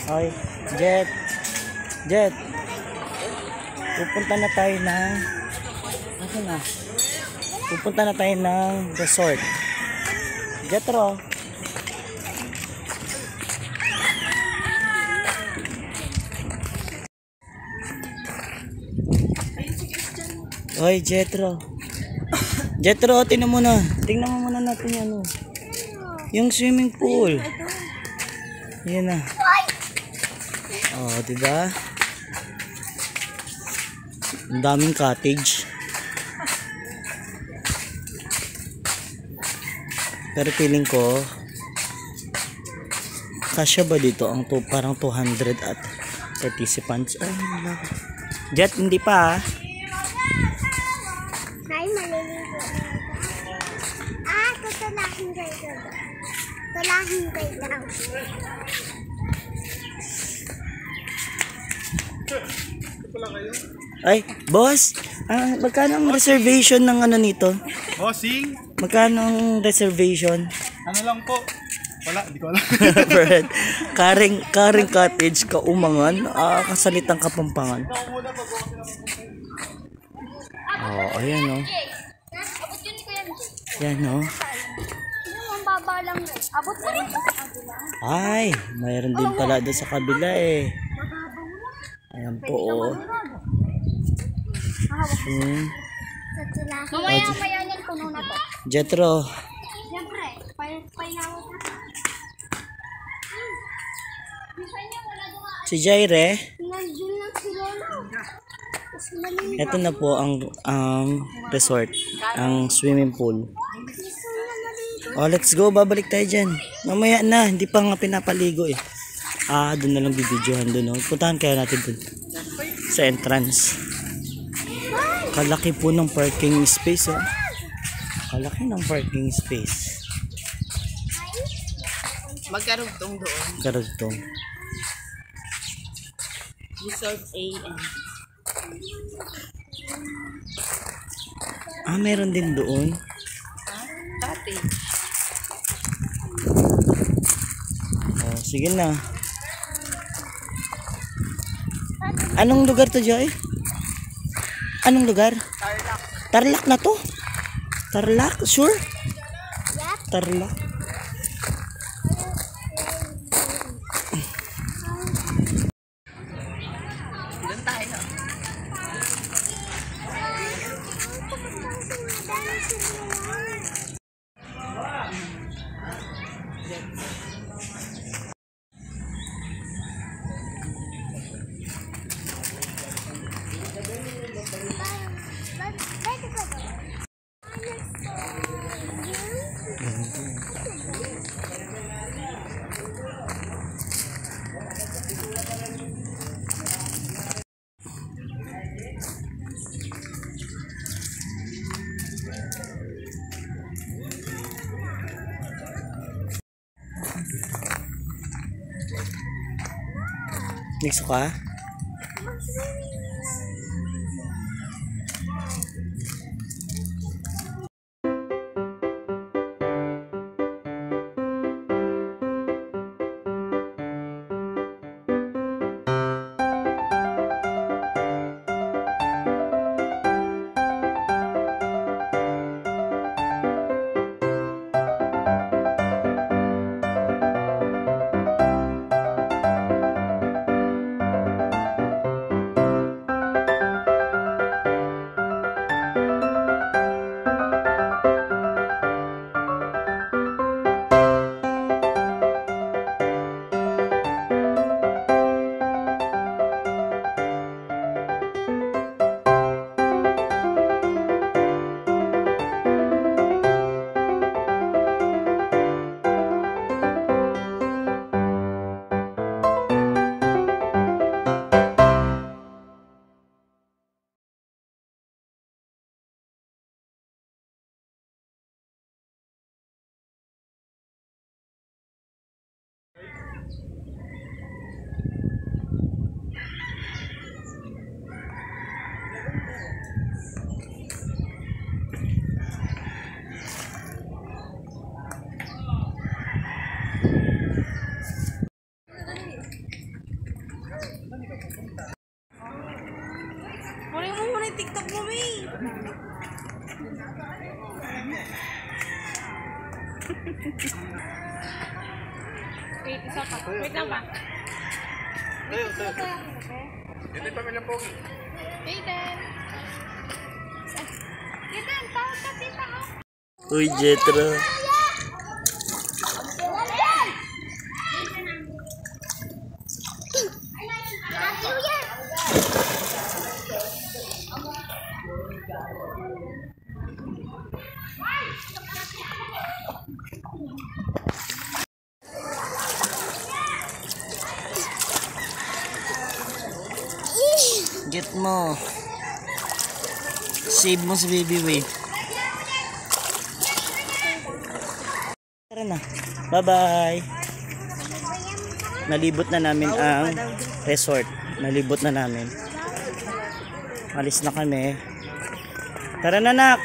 Oy, Jet. Jet. Pupunta na tayo ng... Ano na? Pupunta na tayo ng resort. Jetro. Oy, Jetro. Jetro, tingnan mo na. Tingnan mo muna natin ano. Yung swimming pool. Yan na. Oh, diba? Ang daming cottage. Pero feeling ko kasya ba dito ang parang 200 at participants. Ay, Jet, hindi pa. Ay, maliligo. Tutulahin kayo. Tulahin kayo lang. Ay, boss, magkano ang reservation ng ano nito? Bossing? Magkano ang reservation? Ano lang po? Wala, hindi ko alam. Karing cottage, Kaumangan, kasalitang Kapampangan. Oh, ayan oh. Yan oh. Ang baba lang. Abot mo rin. Ay, mayroon din pala doon sa kabila eh. Ayan po oh. Mamaya yan puno na to. Jetro. Siyempre, painawa ka. Si Jaire. Nandiyan lang si Lolo. Ito na po ang resort, ang swimming pool. Oh, let's go, babalik tayo dyan. Mamaya na, hindi pa nga pinapaligo eh. Doon na lang bibidyohan doon. Oh. Puntahan kaya natin doon sa entrance. Kalaki po ng parking space oh. Kalaki ng parking space. Magkarugtong doon. Karugtong. Resort AM. Meron din doon. Cottage. Oh, sige na. Anong lugar to, Joy? Anong lugar? Tarlac. Tarlac na to? Tarlac? Sure? Yep. Tarlac. Doon tayo. Next ka? Wait, isa pa. Wait lang pa. Tayo. Ito yung pamilyang pogi. Aiden! Aiden, tawag ka tita ko. Uy, Jetro. Get mo. Save mo si Baby Wave. Tara na. Bye-bye. Nalibot na namin ang resort. Nalibot na namin. Alis na kami. Tara na, nak.